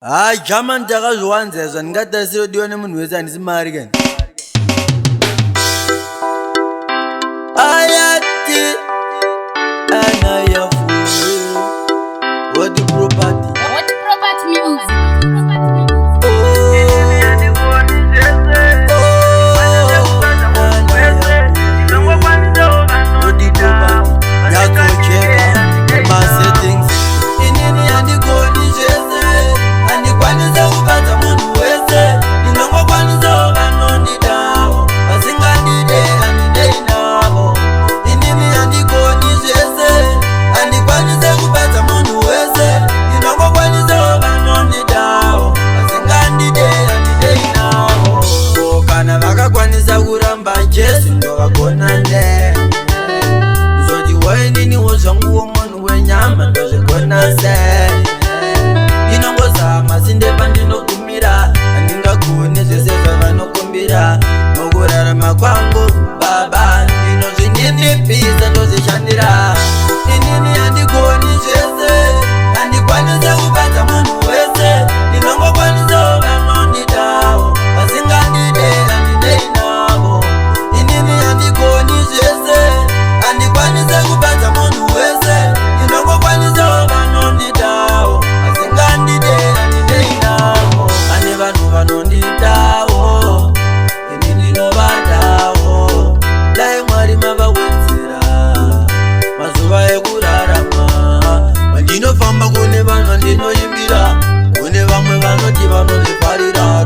Hayi German takazviwanzezva ndingatasiro diwa nemunhu wese handisi mari kani. Ayati anaya full. What the property music. Jesu ndo vagonane zoti wainini wozvanguwo munhu wenyama ndozvigona sei ndinongozama sindepa ndinogumira handingagoni zvese zvavanokumbira mukurarama kwangu baba ndinozvininipisa ndozvishandira inini handigoni zvese handikwanisa kubatsira munhu wese ndinongokwanisawo vanondidawo vasingandidera ndineinavo handikwanisa kubatsira munhu wese ndinongokwanisawo vanondidawo vasingandidera ndineinavo pane vanhu vanondidawo ini ndinovadawo dai mwari mavawedzera mazuva ekurarama mandinofamba kune vanhu vandinoimbira kune vamwe vanoti vanozvifarira